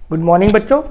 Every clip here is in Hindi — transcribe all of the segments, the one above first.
गुड मॉर्निंग बच्चों।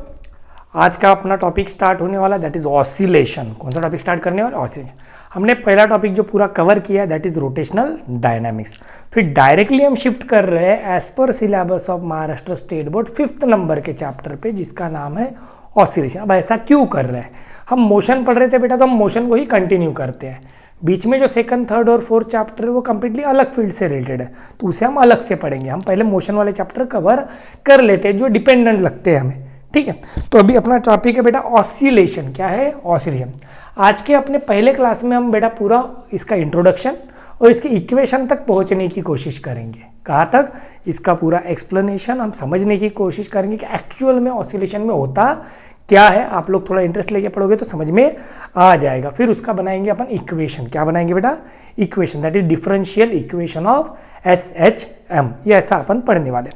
आज का अपना टॉपिक स्टार्ट होने वाला दैट इज ऑसिलेशन। कौन सा टॉपिक स्टार्ट करने वाला? ऑसिलेशन। हमने पहला टॉपिक जो पूरा कवर किया है दैट इज रोटेशनल डायनामिक्स। फिर डायरेक्टली हम शिफ्ट कर रहे हैं as per syllabus of Maharashtra state board 5th number के चैप्टर पे जिसका नाम है ऑसिलेशन। अब ऐसा क्यों कर रहे हैं? हम मोशन पढ़ रहे थे बेटा, तो हम मोशन को ही कंटिन्यू करते हैं। बीच में जो सेकंड, थर्ड और फोर्थ चैप्टर है वो कंप्लीटली अलग फील्ड से रिलेटेड है, तो उसे हम अलग से पढ़ेंगे। हम पहले मोशन वाले चैप्टर कवर कर लेते हैं जो डिपेंडेंट लगते हैं हमें, ठीक है। तो अभी अपना टॉपिक है बेटा ऑसिलेशन। क्या है? ऑसिलेशन। आज के अपने पहले क्लास में हम बेटा पूरा इसका इंट्रोडक्शन और इसके इक्वेशन तक पहुंचने की कोशिश करेंगे। कहाँ तक? इसका पूरा एक्सप्लेनेशन हम समझने की कोशिश करेंगे कि एक्चुअल में ऑसिलेशन में होता क्या है। आप लोग थोड़ा इंटरेस्ट लेके पढ़ोगे तो समझ में आ जाएगा। फिर उसका बनाएंगे अपन इक्वेशन। क्या बनाएंगे बेटा? Equation, that is differential equation of SHM। ये ऐसा अपन पढ़ने वाले।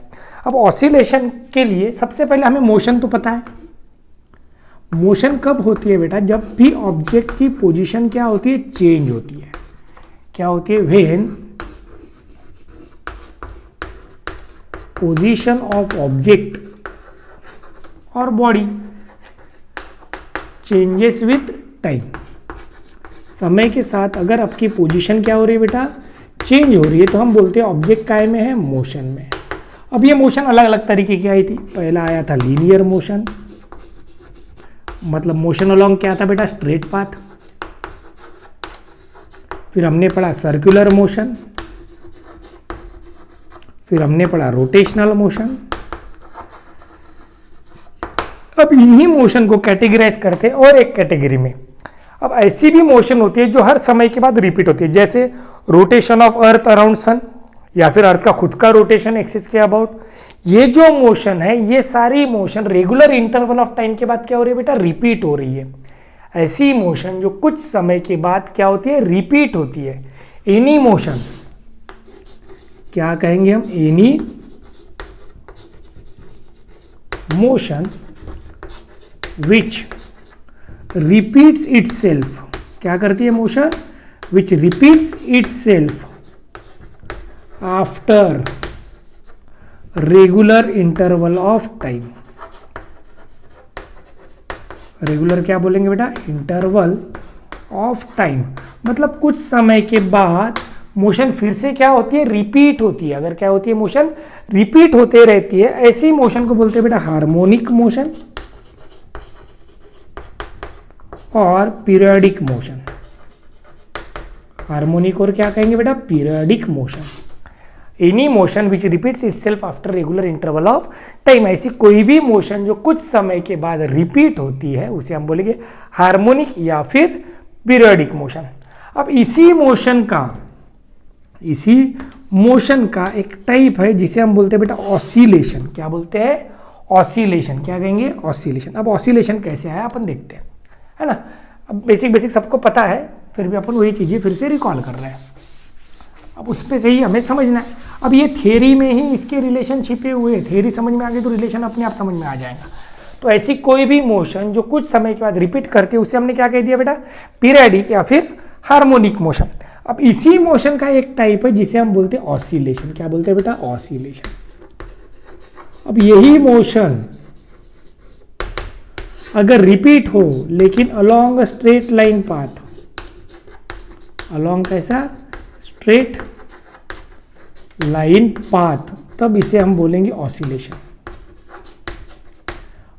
अब ऑसिलेशन के लिए सबसे पहले हमें मोशन तो पता है। मोशन कब होती है बेटा? जब भी ऑब्जेक्ट की पोजीशन क्या होती है? चेंज होती है। क्या होती है? व्हेन पोजीशन ऑफ ऑब्जेक्ट और बॉडी चेंजेस विथ टाइम। समय के साथ अगर आपकी पोजीशन क्या हो रही है बेटा? चेंज हो रही है, तो हम बोलते हैं ऑब्जेक्ट काय में है? मोशन में। अब ये मोशन अलग अलग तरीके की आई थी। पहला आया था लीनियर मोशन, मतलब मोशन अलोंग क्या था बेटा? Straight path. फिर हमने पढ़ा सर्कुलर मोशन, फिर हमने पढ़ा रोटेशनल मोशन। अब इन्हीं मोशन को कैटेगराइज करते हैं और एक कैटेगरी में। अब ऐसी भी मोशन होती है जो हर समय के बाद रिपीट होती है, जैसे rotation of earth around sun, या फिर अर्थ का खुद का रोटेशन एक्सिस के अबाउट। ये जो मोशन है, ये सारी motion regular interval of time के बाद क्या हो रही है बेटा? रिपीट हो रही है। ऐसी मोशन जो कुछ समय के बाद क्या होती है? रिपीट होती है। एनी मोशन क्या कहेंगे हम? Any motion which repeats itself. क्या करती है motion? Which repeats itself after regular interval of time. Regular क्या बोलेंगे बेटा? इंटरवल ऑफ टाइम, मतलब कुछ समय के बाद मोशन फिर से क्या होती है? रिपीट होती है। अगर क्या होती है? मोशन रिपीट होते रहती है, ऐसी मोशन को बोलते हैं बेटा हार्मोनिक मोशन और पीरियोडिक मोशन। हार्मोनिक और क्या कहेंगे बेटा? Periodic motion. Any motion which repeats itself after regular interval of time. ऐसी कोई भी मोशन जो कुछ समय के बाद रिपीट होती है उसे हम बोलेंगे हार्मोनिक या फिर पीरियोडिक मोशन। अब इसी मोशन का एक टाइप है जिसे हम बोलते हैं बेटा ऑसिलेशन। क्या बोलते हैं? ऑसिलेशन। क्या कहेंगे? ऑसिलेशन। अब ऑसिलेशन कैसे आया अपन देखते हैं, है ना। अब बेसिक सबको पता है, फिर भी अपन वही चीज़ें फिर से रिकॉल कर रहे हैं। अब उस पर से ही हमें समझना है। अब ये थियरी में ही इसके रिलेशन छिपे हुए हैं। थियरी समझ में आ गई तो रिलेशन अपने आप समझ में आ जाएगा। तो ऐसी कोई भी मोशन जो कुछ समय के बाद रिपीट करती है उसे हमने क्या कह दिया बेटा? पीरियडिक या फिर हार्मोनिक मोशन। अब इसी मोशन का एक टाइप है जिसे हम बोलते हैं ऑसिलेशन। क्या बोलते हैं बेटा? ऑसिलेशन। अब यही मोशन अगर रिपीट हो लेकिन along straight line path, along कैसा? स्ट्रेट लाइन पाथ, तब इसे हम बोलेंगे ऑसिलेशन।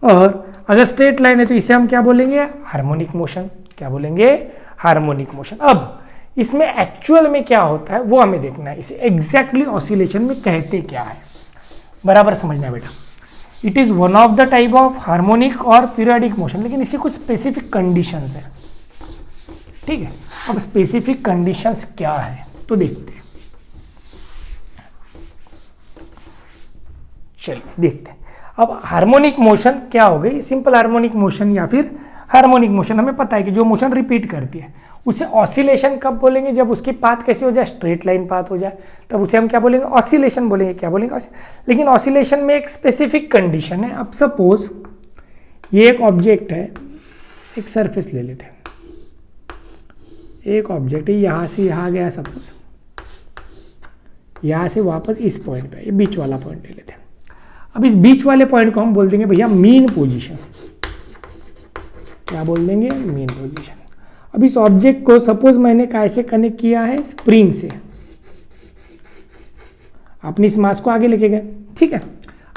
और अगर स्ट्रेट लाइन है तो इसे हम क्या बोलेंगे? Harmonic motion. क्या बोलेंगे? Harmonic motion. अब इसमें एक्चुअल में क्या होता है वो हमें देखना है। इसे एग्जैक्टली ऑसिलेशन में कहते क्या है, बराबर समझना है बेटा। It is one of the type of harmonic और पीरियोडिक मोशन, लेकिन इसकी कुछ स्पेसिफिक कंडीशंस है, ठीक है। अब स्पेसिफिक कंडीशंस क्या है तो देखते हैं। चलिए देखते हैं। अब हार्मोनिक मोशन क्या हो गई? सिंपल हार्मोनिक मोशन या फिर हार्मोनिक मोशन हमें पता है कि जो मोशन रिपीट करती है उसे ऑसिलेशन कब बोलेंगे? जब उसकी पाथ कैसी हो जाए? स्ट्रेट लाइन पाथ हो जाए, तब उसे हम क्या बोलेंगे? ऑसिलेशन बोलेंगे। क्या बोलेंगे? लेकिन ऑसिलेशन में एक स्पेसिफिक कंडीशन है। अब सपोज ये एक ऑब्जेक्ट है, एक सरफेस ले लेते हैं। एक ऑब्जेक्ट है, यहाँ से यहाँ गया सपोज, यहाँ से वापस इस पॉइंट पे, ये बीच वाला पॉइंट ले लेते हैं। अब इस बीच वाले पॉइंट को हम बोल देंगे भैया मीन पोजीशन। क्या बोल देंगे? Mean position. अब इस ऑब्जेक्ट को सपोज मैंने कैसे कनेक्ट किया है? स्प्रिंग से। आपने इस मास को आगे लेके गए, ठीक है,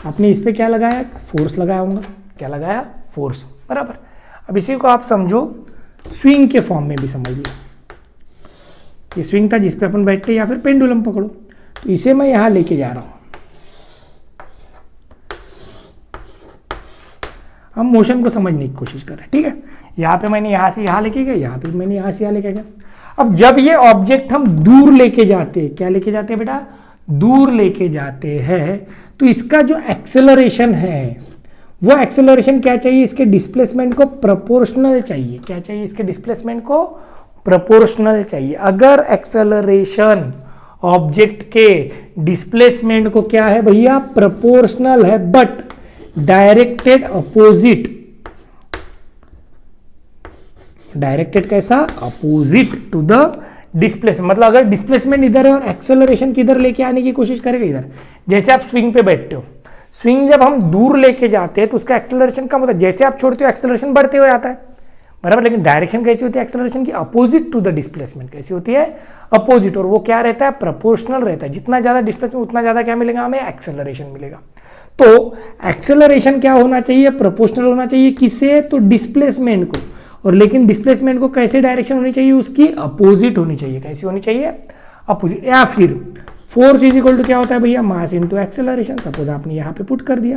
आपने इस पे क्या लगाया? फोर्स लगाया होगा। क्या लगाया? फोर्स, बराबर। अब इसी को आप समझो स्विंग के फॉर्म में भी समझ लो। ये स्विंग था जिस पे अपन बैठते, या फिर पेंडुलम पकड़ो, तो इसे मैं यहां लेके जा रहा हूं। हम मोशन को समझने की कोशिश कर रहे हैं, ठीक है। यहाँ पे मैंने यहाँ से यहाँ लेके गया, यहाँ पे मैंने यहाँ से यहाँ लेके गया। अब जब ये ऑब्जेक्ट हम दूर लेके जाते हैं, क्या लेके जाते हैं बेटा? दूर लेके जाते हैं, तो इसका जो एक्सेलरेशन है वो एक्सेलरेशन क्या चाहिए? इसके डिस्प्लेसमेंट को प्रोपोर्शनल चाहिए। क्या चाहिए? इसके डिस्प्लेसमेंट को प्रोपोर्शनल चाहिए। अगर एक्सेलरेशन ऑब्जेक्ट के डिस्प्लेसमेंट को क्या है भैया? प्रोपोर्शनल है, बट डायरेक्टेड अपोजिट। डायरेक्टेड कैसा? Opposite to the displacement. मतलब अगर डिस्प्लेसमेंट इधर है और एक्सेलरेशन किधर लेके आने की कोशिश करेगा? इधर। जैसे आप स्विंग पे बैठते हो, स्विंग जब हम दूर लेके जाते हैं तो उसका एक्सेलरेशन कम होता है, जैसे आप छोड़ते हो एक्सेलरेशन बढ़ते हो जाता है, बराबर। लेकिन डायरेक्शन कैसी होती है एक्सेलरेशन की? Opposite to the displacement. कैसी होती है? अपोजिट। और वो क्या रहता है? प्रोपोर्शनल रहता है। जितना ज्यादा डिस्प्लेसमेंट उतना ज्यादा क्या मिलेगा हमें? एक्सेलरेशन मिलेगा। तो एक्सेलरेशन क्या होना चाहिए? प्रोपोर्शनल होना चाहिए। किससे? तो डिस्प्लेसमेंट को। और लेकिन डिस्प्लेसमेंट को कैसे डायरेक्शन होनी चाहिए? उसकी अपोजिट होनी चाहिए। कैसी होनी चाहिए? अपोजिट। या फिर फोर्स इज इक्वल टू क्या होता है भैया? Mass into acceleration. सपोज आपने यहाँ पे पुट कर दिया,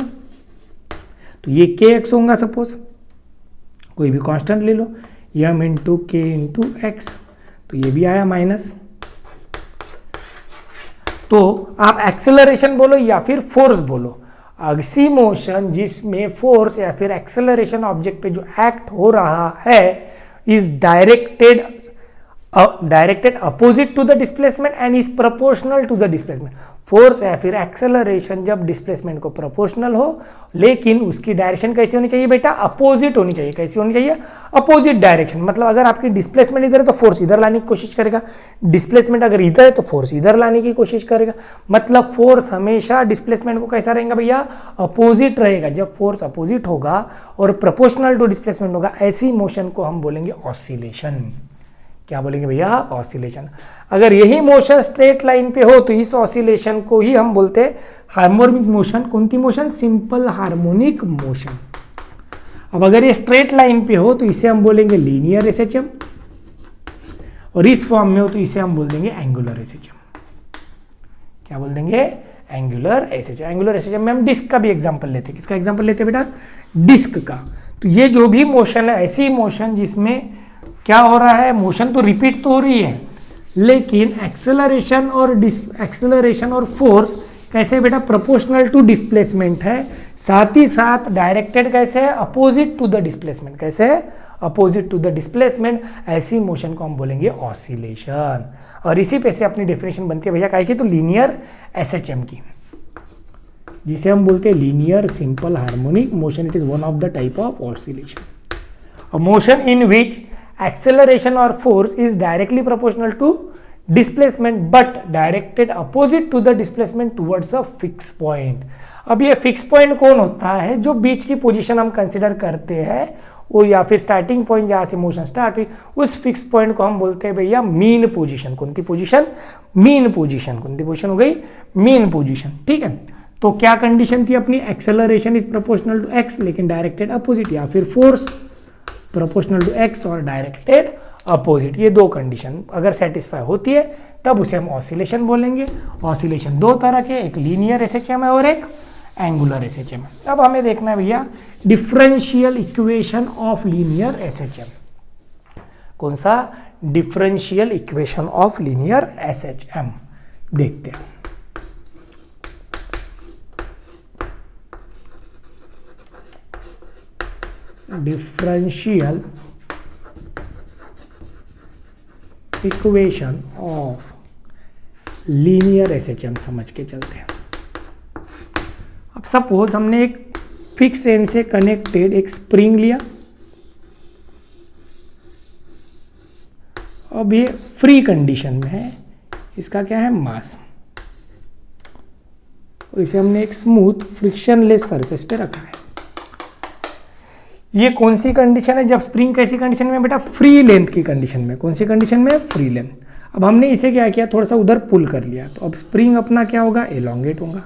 तो ये के एक्स होगा, सपोज कोई भी कांस्टेंट ले लो, m इंटू के इंटू एक्स, तो ये भी आया माइनस। तो आप एक्सेलरेशन बोलो या फिर फोर्स बोलो, ऐसी मोशन जिसमें फोर्स या फिर एक्सेलरेशन ऑब्जेक्ट पे जो एक्ट हो रहा है is directed opposite to the displacement and is proportional to the displacement. Force या फिर एक्सेलरेशन जब डिस्प्लेसमेंट को प्रोपोर्शनल हो, लेकिन उसकी डायरेक्शन कैसी होनी चाहिए बेटा? अपोजिट होनी चाहिए। कैसी होनी चाहिए? Opposite direction. मतलब अगर आपकी डिस्प्लेसमेंट इधर है तो फोर्स इधर लाने की कोशिश करेगा, डिस्प्लेसमेंट अगर इधर है तो फोर्स इधर लाने की कोशिश करेगा। मतलब फोर्स हमेशा डिस्प्लेसमेंट को कैसा रहेगा भैया? अपोजिट रहेगा। जब फोर्स अपोजिट होगा और प्रोपोर्शनल टू डिस्प्लेसमेंट होगा, ऐसी मोशन को हम बोलेंगे ऑसिलेशन। क्या बोलेंगे भैया? ऑसिलेशन। अगर यही मोशन स्ट्रेट लाइन पे हो तो इस ऑसिलेशन को ही हम बोलते हैं हार्मोनिक मोशन। कौन सी मोशन? Simple harmonic motion. अब अगर ये स्ट्रेट लाइन पे हो तो इसे हम बोलेंगे लीनियर एसएचएम, और इस फॉर्म में हो तो इसे हम बोल देंगे एंगुलर एसएचएम। क्या बोल देंगे? Angular SHM. एंगुलर एसएचएम में हम डिस्क का भी एग्जांपल लेते हैं। किसका एग्जांपल लेते हैं बेटा? डिस्क का। तो ये जो भी मोशन है, ऐसी मोशन जिसमें क्या हो रहा है? मोशन तो रिपीट तो हो रही है, लेकिन एक्सेलरेशन और फोर्स कैसे बेटा? प्रोपोर्शनल टू डिस्प्लेसमेंट है। साथ ही साथ डायरेक्टेड कैसे है? Opposite to the displacement. कैसे है? Opposite to the displacement. ऐसी मोशन को हम बोलेंगे ऑसिलेशन। और इसी पे से अपनी डेफिनेशन बनती है भैया काय की? तो लीनियर एसएचएम की, जिसे हम बोलते हैं linear simple harmonic motion. It is one of the type of oscillation, a motion in which acceleration or force is directly proportional to displacement but directed opposite to the displacement towards a fixed point। अब ये फिक्स पॉइंट कौन होता है? जो बीच की पोजीशन हम कंसिडर करते हैं वो, या फिर स्टार्टिंग पॉइंट जहाँ से मोशन स्टार्ट हुई, उस फिक्स पॉइंट को हम बोलते हैं भैया मीन पोजीशन। कौन सी पोजीशन? Mean position. कौन सी पोजीशन हो गई? Mean position. ठीक है। तो क्या कंडीशन थी अपनी? Acceleration is proportional to x लेकिन डायरेक्टेड अपोजिट, या फिर फोर्स प्रोपोर्शनल टू एक्स और डायरेक्टेड अपोजिट। ये दो कंडीशन अगर सेटिस्फाई होती है तब उसे हम ऑसिलेशन बोलेंगे। ऑसिलेशन दो तरह के, एक लीनियर एसएचएम है और एक एंगुलर एसएचएम है। अब हमें देखना है भैया differential equation of linear SHM. कौन सा? Differential equation of linear SHM देखते हैं। Differential equation of linear SHM समझ के चलते हैं। अब सपोज हमने एक फिक्स एंड से कनेक्टेड एक स्प्रिंग लिया, अब ये फ्री कंडीशन में है, इसका क्या है? मास। और इसे हमने एक स्मूथ फ्रिक्शनलेस सरफेस पे रखा है। ये कौन सी कंडीशन है? जब स्प्रिंग कैसी कंडीशन में बेटा? फ्री लेंथ की कंडीशन में। कौन सी कंडीशन में? Free length. अब हमने इसे क्या किया, थोड़ा सा उधर पुल कर लिया, तो अब स्प्रिंग अपना क्या होगा? एलोंगेट होगा।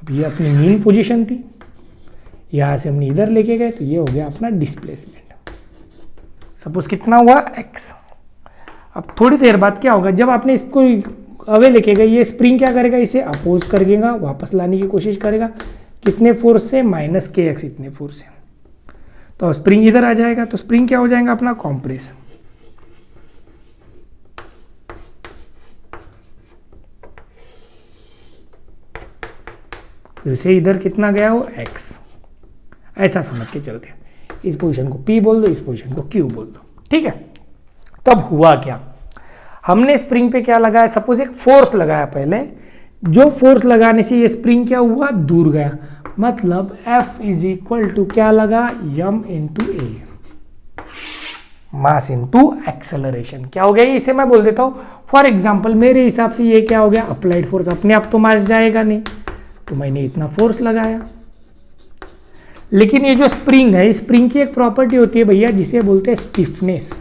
अब ये अपनी मीन पोजीशन थी, यहां से हमने इधर लेके गए, तो ये हो गया अपना डिस्प्लेसमेंट। सपोज कितना हुआ? x। अब थोड़ी देर बाद क्या होगा, जब आपने इसको अवे लेके गए, ये स्प्रिंग क्या करेगा? इसे अपोज करेगा, वापस लाने की कोशिश करेगा। कितने फोर्स से? -kx इतने फोर्स से। तो स्प्रिंग इधर आ जाएगा, तो स्प्रिंग क्या हो जाएगा अपना? कॉम्प्रेस। फिर से इधर कितना गया हो? x। ऐसा समझ के चलते हैं। इस पोजीशन को P बोल दो, इस पोजीशन को Q बोल दो, ठीक है। तब हुआ क्या, हमने स्प्रिंग पे क्या लगाया? सपोज एक फोर्स लगाया पहले, जो फोर्स लगाने से ये स्प्रिंग क्या हुआ? दूर गया। मतलब F इज इक्वल टू क्या लगा? m इंटू ए, मास इंटू एक्सेलरेशन। क्या हो गया? इसे मैं बोल देता हूँ फॉर एग्जाम्पल, मेरे हिसाब से ये क्या हो गया? Applied force. अपने आप तो मास जाएगा नहीं, तो मैंने इतना फोर्स लगाया। लेकिन ये जो स्प्रिंग है, स्प्रिंग की एक प्रॉपर्टी होती है भैया, जिसे बोलते हैं स्टिफनेस।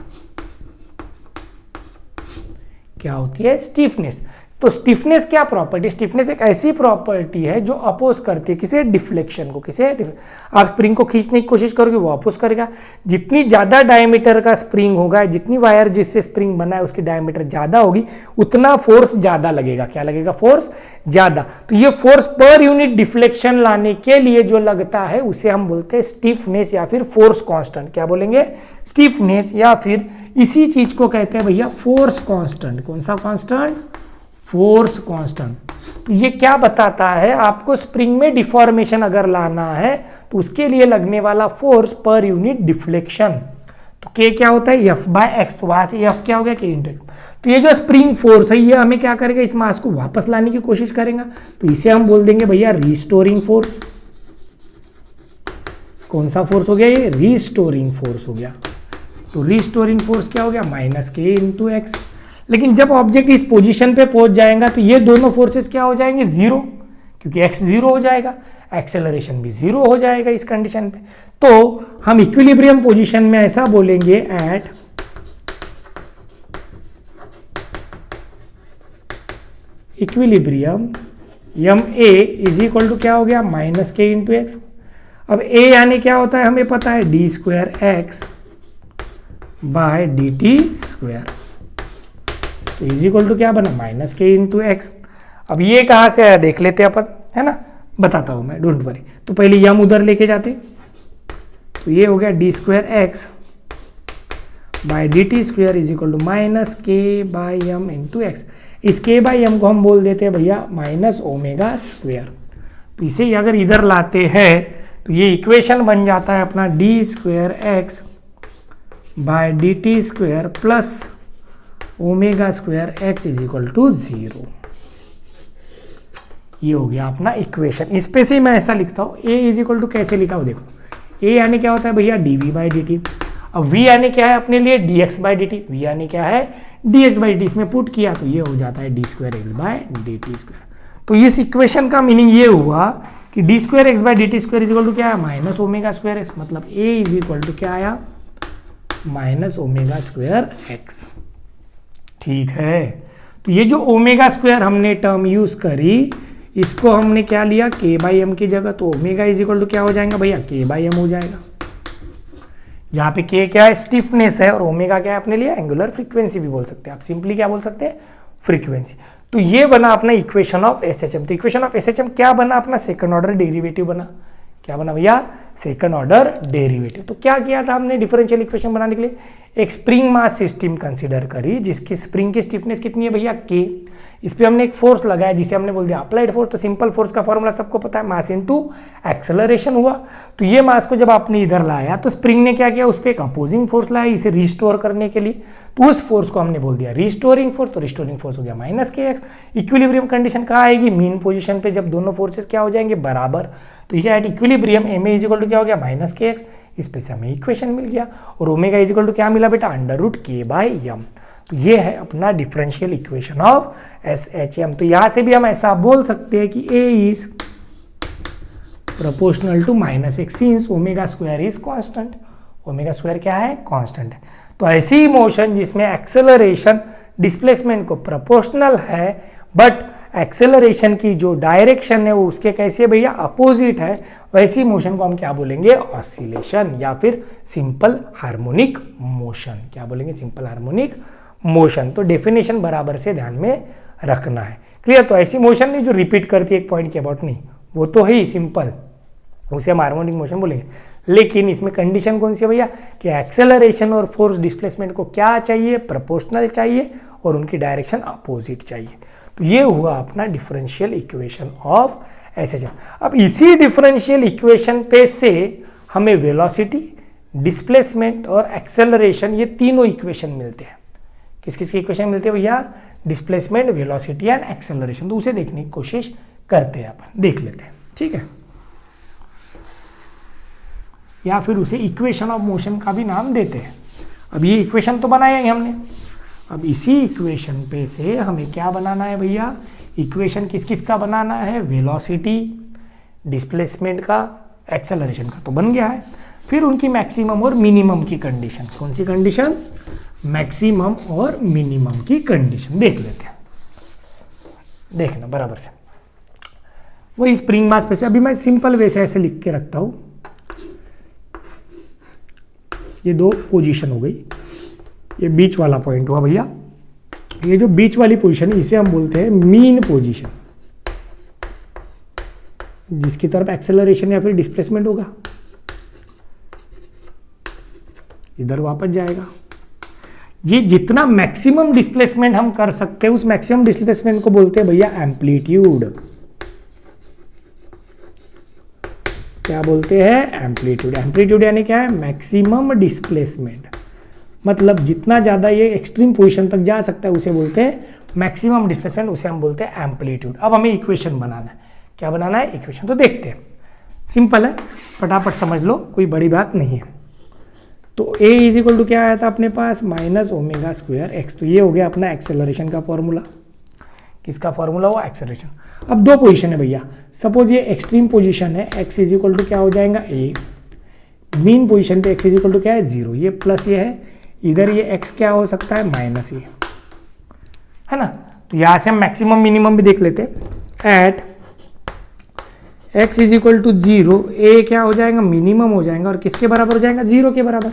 क्या होती है? स्टिफनेस। तो स्टिफनेस क्या प्रॉपर्टी? स्टिफनेस एक ऐसी प्रॉपर्टी है जो अपोज करती है किसे? डिफ्लेक्शन को। किसे? आप स्प्रिंग को खींचने की कोशिश करोगे, वो अपोज करेगा। जितनी ज्यादा डायमीटर का स्प्रिंग होगा, जितनी वायर जिससे स्प्रिंग बना है उसकी डायमीटर ज्यादा होगी, उतना फोर्स ज्यादा लगेगा। क्या लगेगा? फोर्स ज्यादा। तो ये फोर्स पर यूनिट डिफ्लेक्शन लाने के लिए जो लगता है, उसे हम बोलते हैं स्टिफनेस या फिर फोर्स कांस्टेंट। क्या बोलेंगे? स्टिफनेस, या फिर इसी चीज को कहते हैं भैया फोर्स कांस्टेंट। कौन सा कांस्टेंट? Force constant. तो ये क्या बताता है? आपको स्प्रिंग में डिफॉर्मेशन अगर लाना है, तो उसके लिए लगने वाला फोर्स पर यूनिट डिफ्लेक्शन, तो K क्या होता है? F/x। तो वहां से F क्या हो गया? K into x। तो ये जो स्प्रिंग फोर्स है, ये हमें क्या करेगा? इस मास को वापस लाने की कोशिश करेगा, तो इसे हम बोल देंगे भैया रिस्टोरिंग फोर्स। कौन सा फोर्स हो गया? ये रिस्टोरिंग फोर्स हो गया। तो रिस्टोरिंग फोर्स क्या हो गया? -k into x. लेकिन जब ऑब्जेक्ट इस पोजीशन पे पहुंच जाएगा, तो ये दोनों फोर्सेस क्या हो जाएंगे? जीरो, क्योंकि x जीरो हो जाएगा, एक्सेलरेशन भी जीरो हो जाएगा इस कंडीशन पे। तो हम इक्विलिब्रियम पोजीशन में ऐसा बोलेंगे, at equilibrium ma is equal to क्या हो गया? -k into x. अब a यानी क्या होता है? हमें पता है d²x बाय dt²। तो इज इक्वल टू क्या बना? -k into x. अब ये कहाँ से आया देख लेते हैं अपन, है ना? बताता हूँ मैं, डोंट वरी। तो पहले यम उधर लेके जाते, तो ये हो गया d²x by dt² is equal to -k by m into x. इस k बाय m को हम बोल देते हैं भैया -ω²। तो इसे अगर इधर लाते हैं, तो ये इक्वेशन बन जाता है अपना d²x by dt² plus ω² x is equal to 0। ये हो गया अपना इक्वेशन। इस पे से मैं ऐसा लिखता हूँ, a इज इक्वल टू कैसे लिखा हूँ देखो, a यानी क्या होता है भैया? dv by dt। अब v यानी क्या है अपने लिए? dx by dt। v यानी क्या है? dx by dt। इसमें पुट किया तो ये हो जाता है d²x बाय dt²। तो इस इक्वेशन का मीनिंग ये हुआ कि d²x by dt² is equal to क्या है? -ω²x। मतलब a इज इक्वल टू क्या आया? -ω²x। ठीक है। तो ये जो ω² हमने टर्म यूज करी, इसको हमने क्या लिया? k बाई एम की जगह। तो ओमेगा इज इक्वल टू क्या हो जाएगा भैया? k बाई एम हो जाएगा। यहाँ पे k क्या है? स्टिफनेस है, और ओमेगा क्या है अपने लिए? एंगुलर फ्रीक्वेंसी भी बोल सकते हैं आप। सिंपली क्या बोल सकते हैं? फ्रीक्वेंसी। तो ये बना अपना इक्वेशन ऑफ SHM। तो इक्वेशन ऑफ SHM क्या बना अपना? सेकंड ऑर्डर डेरिवेटिव बना। क्या बना भैया? Second order derivative. तो क्या किया था हमने डिफरेंशियल इक्वेशन बनाने के लिए? एक स्प्रिंग मास सिस्टम कंसीडर करी, जिसकी स्प्रिंग की स्टिफनेस कितनी है भैया? k। इस पे हमने एक फोर्स लगाया, जिसे हमने बोल दिया अप्लाइड फोर्स। तो सिंपल फोर्स का फॉर्मूला सबको पता है, मास इनटू एक्सेलरेशन हुआ। तो ये मास को जब आपने इधर लाया, तो स्प्रिंग ने क्या किया? उस पर एक अपोजिंग फोर्स लाया इसे रिस्टोर करने के लिए। तो उस फोर्स को हमने बोल दिया रिस्टोरिंग फोर्स। तो रिस्टोरिंग फोर्स हो गया -kx। इक्विलिब्रियम कंडीशन कहाँ आएगी? मीन पोजीशन पे, जब दोनों फोर्सेस क्या हो जाएंगे? बराबर। तो ये at equilibrium m a is equal to क्या हो गया माइनस के एक्स, इस पे से हमें इक्वेशन मिल गया। और ओमेगा इज इक्वल टू क्या मिला बेटा अंडर रूट के बाई एम। तो ये है अपना differential equation of S H M. तो यहाँ से भी हम ऐसा बोल सकते हैं कि a is proportional to minus x since omega square is constant. Omega square क्या है कांस्टेंट है। तो ऐसी मोशन जिसमें एक्सेलरेशन डिस्प्लेसमेंट को प्रोपोर्शनल है बट एक्सेलरेशन की जो डायरेक्शन है वो उसके कैसे भैया अपोजिट है, वैसी मोशन को हम क्या बोलेंगे ऑसिलेशन या फिर सिंपल हार्मोनिक मोशन। क्या बोलेंगे सिंपल हार्मोनिक मोशन। तो डेफिनेशन बराबर से ध्यान में रखना है। क्लियर। तो ऐसी मोशन नहीं जो रिपीट करती है एक पॉइंट के अबाउट, नहीं वो तो है ही सिंपल, उसे हम हार्मोनिक मोशन बोलेंगे। लेकिन इसमें कंडीशन कौन सी है भैया कि एक्सेलरेशन और फोर्स डिस्प्लेसमेंट को क्या चाहिए प्रोपोर्शनल चाहिए और उनकी डायरेक्शन अपोजिट चाहिए। तो ये हुआ अपना डिफरेंशियल इक्वेशन ऑफ एसएचएम। अब इसी डिफरेंशियल इक्वेशन पे से हमें वेलोसिटी डिस्प्लेसमेंट और एक्सेलरेशन ये तीनों इक्वेशन मिलते हैं। किस किस की इक्वेशन मिलती है भैया डिस्प्लेसमेंट वेलोसिटी एंड एक्सेलरेशन। तो उसे देखने की कोशिश करते हैं, अपन देख लेते हैं ठीक है, या फिर उसे इक्वेशन ऑफ मोशन का भी नाम देते हैं। अब ये इक्वेशन तो बनाया ही हमने, अब इसी इक्वेशन पे से हमें क्या बनाना है भैया इक्वेशन किस किस का बनाना है वेलोसिटी डिस्प्लेसमेंट का एक्सेलरेशन का तो बन गया है। फिर उनकी मैक्सिमम और मिनिमम की कंडीशन, कौन सी कंडीशन मैक्सिमम और मिनिमम की कंडीशन देख लेते हैं। देखना बराबर से वही स्प्रिंग मास पे से। अभी मैं सिंपल वे से ऐसे लिख के रखता हूं, ये दो पोजीशन हो गई, ये बीच वाला पॉइंट हुआ भैया। ये जो बीच वाली पोजीशन है इसे हम बोलते हैं मीन पोजीशन, जिसकी तरफ एक्सेलरेशन या फिर डिस्प्लेसमेंट होगा इधर वापस जाएगा। ये जितना मैक्सिमम डिस्प्लेसमेंट हम कर सकते हैं उस मैक्सिमम डिस्प्लेसमेंट को बोलते हैं भैया एम्पलीट्यूड। क्या बोलते हैं एम्पलीट्यूड। एम्पलीट्यूड यानी क्या है मैक्सिमम डिस्प्लेसमेंट, मतलब जितना ज़्यादा ये एक्सट्रीम पोजीशन तक जा सकता है उसे बोलते हैं मैक्सिमम डिस्प्लेसमेंट, उसे हम बोलते हैं एम्पलीट्यूड। अब हमें इक्वेशन बनाना है, क्या बनाना है इक्वेशन। तो देखते हैं, सिंपल है फटाफट समझ लो, कोई बड़ी बात नहीं है। तो ए इज इक्वल टू क्या आया था अपने पास माइनस ओमेगा स्क्वायर एक्स। तो ये हो गया अपना एक्सेलरेशन का फॉर्मूला। किसका फॉर्मूला हुआ एक्सेलरेशन। अब दो पोजीशन है भैया, सपोज ये एक्सट्रीम पोजीशन है, एक्स इज इक्वल टू क्या हो जाएगा ए, मीन पोजीशन पे एक्स इज इक्वल टू क्या है जीरो, ये प्लस ये है, इधर ये एक्स क्या हो सकता है माइनस ये है ना। तो यहाँ से हम मैक्सिमम मिनिमम भी देख लेते हैं। At x is equal to zero a क्या हो जाएगा मिनिमम हो जाएगा और किसके बराबर हो जाएगा जीरो के बराबर,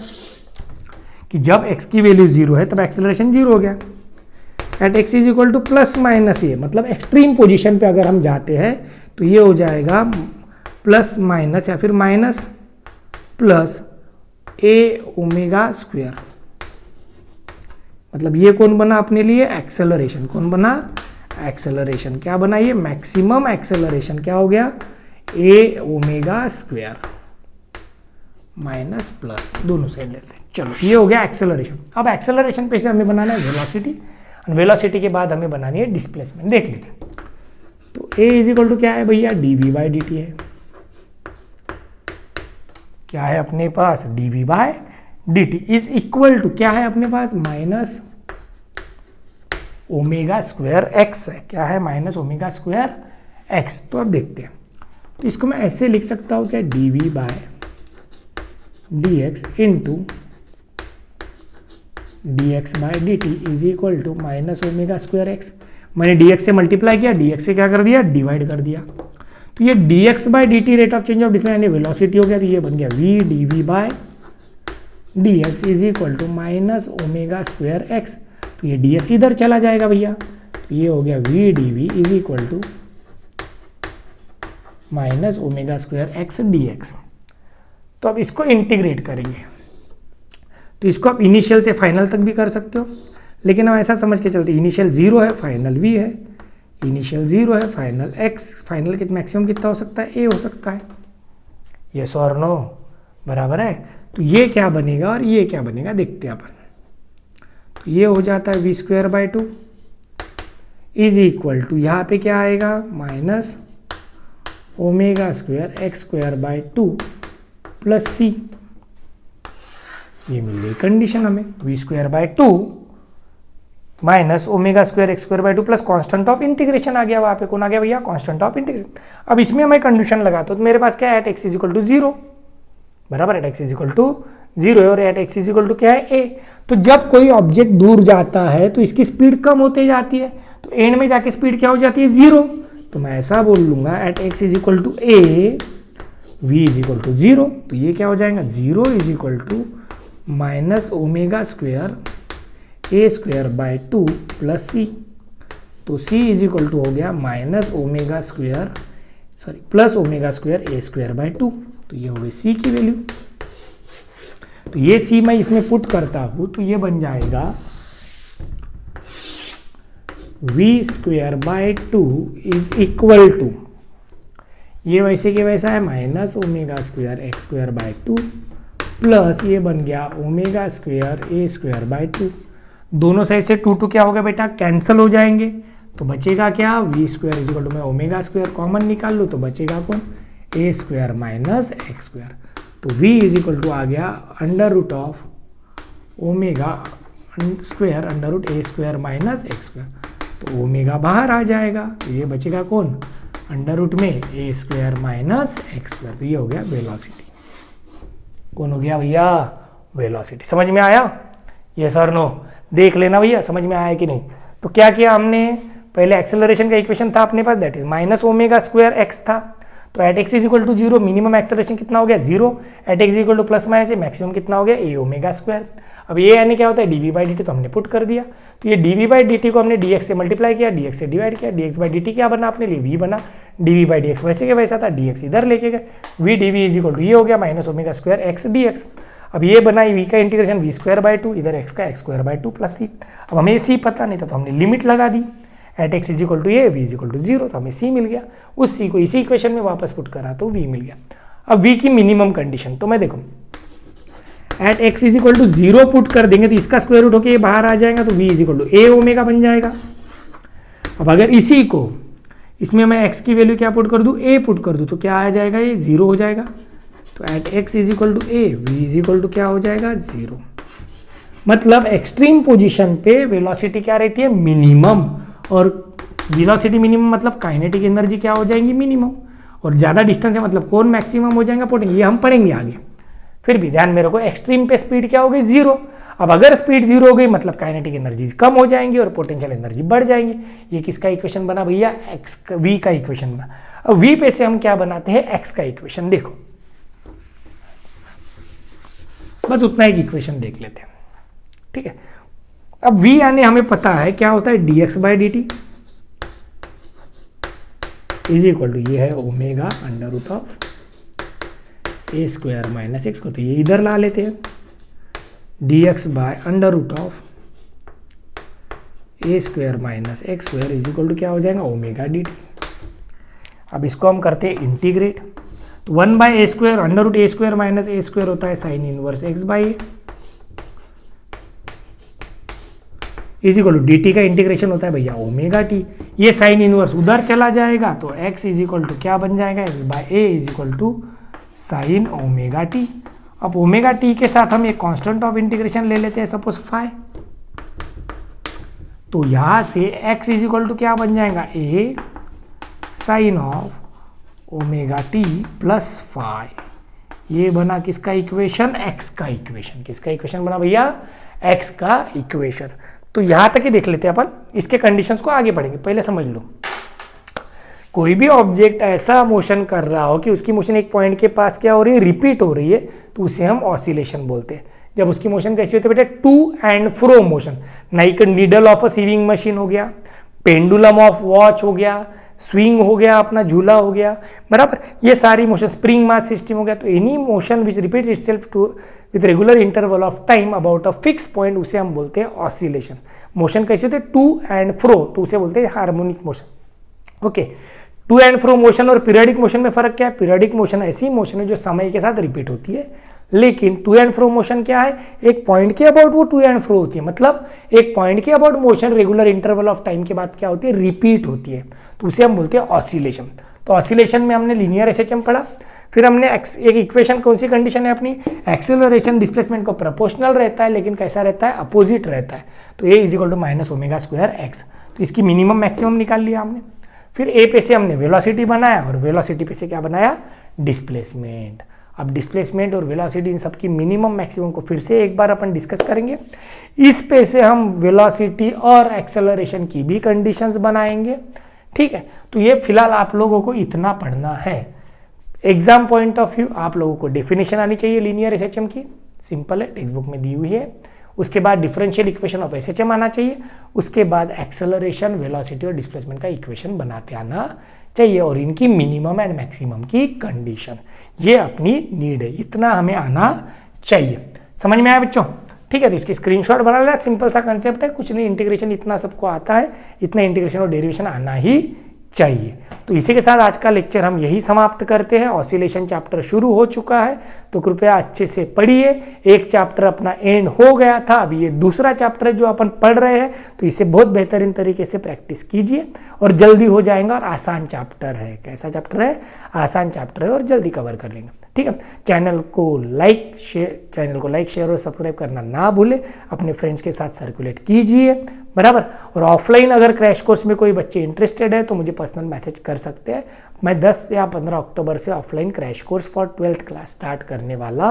कि जब एक्स की वैल्यू जीरो है तब एक्सेलरेशन जीरो हो गया। At x is equal to plus minus ये, मतलब एक्सट्रीम पोजीशन पे अगर हम जाते हैं तो ये हो जाएगा प्लस माइनस या फिर माइनस प्लस ए ओमेगा स्क्वायर, मतलब ये कौन बना अपने लिए एक्सेलरेशन, कौन बना एक्सेलरेशन, क्या बना ये मैक्सिमम एक्सेलरेशन, क्या हो गया ए ओमेगा स्क्वायर माइनस प्लस दोनों साइड लेते हैं। चलो ये हो गया एक्सेलरेशन। अब एक्सेलरेशन पे से हमें बनाना है वेलोसिटी, और वेलोसिटी के बाद हमें बनानी है डिस्प्लेसमेंट। देख लेते हैं। तो ए इज इक्वल टू क्या है भैया d v by d t है, क्या है अपने पास d v by d t is equal to क्या है अपने पास माइनस ओमेगा स्क्वायर एक्स है, क्या है माइनस ओमेगा स्क्वायर एक्स। तो अब देखते हैं, तो इसको मैं ऐसे लिख सकता हूँ क्या d v by d x into d x by d t is equal to minus omega square x. मैंने डी एक्स से मल्टीप्लाई किया, डी एक्स से क्या कर दिया डिवाइड कर दिया। तो ये d x by d t rate of change of displacement यानी वेलोसिटी हो गया, तो ये बन गया v d v by d x is equal to minus omega square x. तो ये डी एक्स इधर चला जाएगा भैया, तो ये हो गया v d v is equal to minus omega square x d x. तो अब इसको इंटीग्रेट करेंगे, तो इसको आप इनिशियल से फाइनल तक भी कर सकते हो, लेकिन हम ऐसा समझ के चलते इनिशियल जीरो है फाइनल वी है, इनिशियल जीरो है फाइनल एक्स, फाइनल कितना मैक्सिमम कितना हो सकता है ए हो सकता है, यस और नो बराबर है। तो ये क्या बनेगा और ये क्या बनेगा देखते हैं अपन। तो ये हो जाता है v square by two is equal to यहाँ पे क्या आएगा minus omega square x square by 2 plus c, ये मिल गई कंडीशन हमें, v square by 2 minus omega square x square by 2 plus constant of integration आ गया, वहाँ पे कौन आ गया भैया, कांस्टेंट ऑफ इंटीग्रेशन। अब इसमें मैं कंडीशन लगाता हूँ तो मेरे पास क्या है, at x is equal to 0, बराबर, at x is equal to 0 है और at x is equal to क्या है, ए। तो जब कोई ऑब्जेक्ट दूर जाता है तो इसकी स्पीड कम होते जाती है, तो एंड में जाके स्पीड क्या हो जाती है, 0। तो मैं ऐसा बोल लूंगा at x is equal to a, v is equal to 0, तो ये क्या हो जाएगा, 0 is equal to minus omega square a square by 2 plus c, तो सी इज इक्वल टू हो गया minus omega square, sorry plus omega square a square by 2, तो ये हो गई सी की वैल्यू। तो ये सी मैं इसमें पुट करता हूं तो ये बन जाएगा v square by 2 is equal to, ये वैसे के वैसा है, minus omega square x square by 2 plus ये बन गया omega square a square by 2। दोनों साइड से 2 क्या होगा बेटा, कैंसिल हो जाएंगे, तो बचेगा क्या, v square is equal to, मैं ओमेगा स्क्वायर कॉमन निकाल लूँ तो बचेगा कौन, a square minus x square, तो v इज इक्वल टू आ गया under root of omega square under root a square minus x square, तो ओमेगा बाहर आ जाएगा, तो ये बचेगा कौन, अंडर रूट में ए स्क्वायर माइनस एक्स स्क्वायर, तो ये हो गया वेलोसिटी। कौन हो गया भैया, वेलोसिटी। समझ में आया, ये सर नो, देख लेना भैया समझ में आया कि नहीं। तो क्या किया हमने, पहले एक्सेलरेशन का इक्वेशन था अपने पास, that is minus omega square x था, तो at x is equal to 0 minimum acceleration कितना हो गया, 0, at x equal to plus minus maximum कितना हो गया, ए ओमेगा स्क्वायर। अब ये यानी क्या होता है, डीवी बाई डी टी, तो हमने पुट कर दिया, तो ये डीवी बाई डी टी को हमने डीएक्स से मल्टीप्लाई किया, डीएक्स से डिवाइड किया, डीएक्स बाई डी टी क्या बना अपने लिए, वी बना, डीवी बाई डीएक्स वैसे के वैसा था, डीएक्स इधर लेके गए, v d v is equal to ये हो गया minus omega square x d x. अब ये बना वी का इंटीग्रेशन वी स्क्वायर बाय 2, इधर एक्स का एक्स स्क्वायर बाय 2 प्लस सी। अब हमें सी पता नहीं था तो हमने लिमिट लगा दी, at x is equal to a, v is equal to 0, तो हमें सी मिल गया, उस सी को इसी इक्वेशन में वापस पुट करा तो वी मिल गया। अब वी की मिनिमम कंडीशन, तो मैं देखो at x is equal to 0 put कर देंगे तो इसका स्क्वायर रूट होकर ये बाहर आ जाएगा, तो v is equal to a omega बन जाएगा। अब अगर इसी को इसमें मैं एक्स की वैल्यू क्या पुट कर दूं, ए पुट कर दूं, तो क्या आ जाएगा, ये 0 हो जाएगा, तो at x is equal to a, v is equal to क्या हो जाएगा, 0। मतलब एक्सट्रीम पोजीशन पे वेलोसिटी क्या रहती है, मिनिमम, और वेलोसिटी मिनिमम मतलब काइनेटिक एनर्जी क्या हो जाएंगी, मिनिमम, और ज़्यादा डिस्टेंस है मतलब कौन मैक्सिमम हो जाएगा, पोटेंशियल, ये हम पढ़ेंगे आगे। फिर भी ध्यान मेरे को, एक्सट्रीम पे स्पीड क्या हो गई, 0। अब अगर स्पीड 0 हो गई मतलब काइनेटिक एनर्जी कम हो जाएंगी और पोटेंशियल एनर्जी बढ़ जाएंगी। ये किसका इक्वेशन बना भैया, एक्स का, वी का इक्वेशन बना। अब वी पे से हम क्या बनाते हैं, एक्स का इक्वेशन। देखो बस उतना एक इक्वेशन देख लेते हैं, ठीक है। अब v यानी हमें पता है क्या होता है, dx by d t is equal to, ये है omega under root of a square minus x, तो ये इधर ला लेते हैं, dx by under root of a square minus x square is equal to क्या हो जाएगा, ओमेगा डी टी। अब इसको हम करते हैं इंटीग्रेट, तो 1 by a square under root a square minus a square होता है sine inverse x by a is equal to d t का इंटीग्रेशन होता है भैया ओमेगा टी, ये साइन इनवर्स उधर चला जाएगा तो x इज इक्वल टू क्या बन जाएगा, x by a is equal to sine omega t. अब ओमेगा टी के साथ हम एक कांस्टेंट ऑफ इंटीग्रेशन ले लेते हैं, सपोज फाई, तो यहां से x इज इक्वल टू क्या बन जाएगा, a sine of omega t plus phi. ये बना किसका इक्वेशन, x का इक्वेशन। किसका इक्वेशन बना भैया, x का इक्वेशन। तो यहां तक ही देख लेते हैं अपन, इसके कंडीशंस को आगे पढ़ेंगे। पहले समझ लो, कोई भी ऑब्जेक्ट ऐसा मोशन कर रहा हो कि उसकी मोशन एक पॉइंट के पास क्या हो रही है, रिपीट हो रही है, तो उसे हम ऑसिलेशन बोलते हैं। जब उसकी मोशन कैसी होती है बेटा, to and fro motion, like needle of a sewing machine हो गया, पेंडुलम ऑफ वॉच हो गया, स्विंग हो गया, अपना झूला हो गया, बराबर, ये सारी मोशन, स्प्रिंग मास सिस्टम हो गया। तो any motion which repeats itself to with regular interval of time about a fix point, उसे हम बोलते हैं ऑसिलेशन। मोशन कैसे होते हैं, टू एंड फ्रो, तो उसे बोलते हैं harmonic motion. Okay, to and fro motion और पीरियडिक मोशन में फर्क क्या है, पीरियडिक मोशन ऐसी मोशन है जो समय के साथ रिपीट होती है, लेकिन टू एंड फ्रो मोशन क्या है, एक पॉइंट के अबाउट वो टू एंड फ्रो होती है, मतलब एक पॉइंट के about motion regular interval of time के बाद क्या होती है, रिपीट होती है, तो उसे हम बोलते हैं ऑसिलेशन। तो ऑसिलेशन में हमने लीनियर एसएचएम पढ़ा, फिर हमने एक इक्वेशन, कौन सी कंडीशन है अपनी, एक्सेलरेशन डिस्प्लेसमेंट को प्रोपोर्शनल रहता है लेकिन कैसा रहता है, अपोजिट रहता है, तो a is equal to minus omega square x, तो इसकी मिनिमम मैक्सिमम निकाल लिया हमने। फिर ए पे से हमने वेलोसिटी बनाया और वेलोसिटी पे से क्या बनाया, डिस्प्लेसमेंट। अब डिस्प्लेसमेंट और वेलोसिटी इन सब की मिनिमम मैक्सिमम को फिर से एक बार अपन डिस्कस करेंगे। इस पे से हम वेलोसिटी और एक्सेलरेशन की भी कंडीशंस बनाएंगे, ठीक है। तो ये फिलहाल आप लोगों को इतना पढ़ना है। एग्जाम पॉइंट ऑफ व्यू आप लोगों को डेफिनेशन आनी चाहिए लीनियर एसएचएम की, सिंपल है, टेक्स्ट बुक में दी हुई है। उसके बाद डिफरेंशियल इक्वेशन ऑफ एसएचएम आना चाहिए, उसके बाद एक्सेलरेशन, वेलोसिटी और डिस्प्लेसमेंट का इक्वेशन बनाते आना चाहिए, और इनकी मिनिमम एंड मैक्सिमम की कंडीशन, ये अपनी नीड है, इतना हमें आना चाहिए। समझ में आया बच्चों? ठीक है, तो इसकी स्क्रीनशॉट बना लेना, सिंपल सा कंसेप्ट है, कुछ नहीं, इंटीग्रेशन इतना सबको आता है, इतना इंटीग्रेशन और डेरिवेशन आना ही चाहिए। तो इसी के साथ आज का लेक्चर हम यही समाप्त करते हैं। ऑसिलेशन चैप्टर शुरू हो चुका है, तो कृपया अच्छे से पढ़िए। एक चैप्टर अपना एंड हो गया था, अभी ये दूसरा चैप्टर है जो अपन पढ़ रहे हैं, तो इसे बहुत बेहतरीन तरीके से प्रैक्टिस कीजिए और जल्दी हो जाएगा। और आसान चैप्टर है, कैसा चैप्टर है, आसान चैप्टर है और जल्दी कवर कर लेंगे, ठीक है। चैनल को लाइक शेयर और सब्सक्राइब करना ना भूले, अपने फ्रेंड्स के साथ सर्कुलेट कीजिए, बराबर। और ऑफलाइन अगर क्रैश कोर्स में कोई बच्चे इंटरेस्टेड है तो मुझे पर्सनल मैसेज कर सकते हैं। मैं 10 या 15 अक्टूबर से offline crash course for 12th class start करने वाला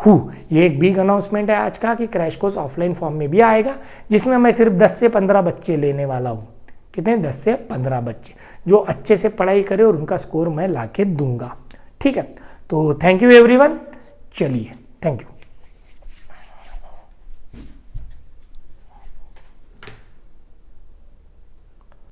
हूँ। ये एक बिग अनाउंसमेंट है आज का कि क्रैश कोर्स ऑफलाइन फॉर्म में भी आएगा, जिसमें मैं सिर्फ 10 से 15 बच्चे लेने वाला हूँ। कितने? 10 से 15 बच्चे जो अच्छे से पढ़ाई करें और उनका स्कोर मैं ला के दूंगा, ठीक है। तो थैंक यू एवरीवन, चलिए, थैंक यू।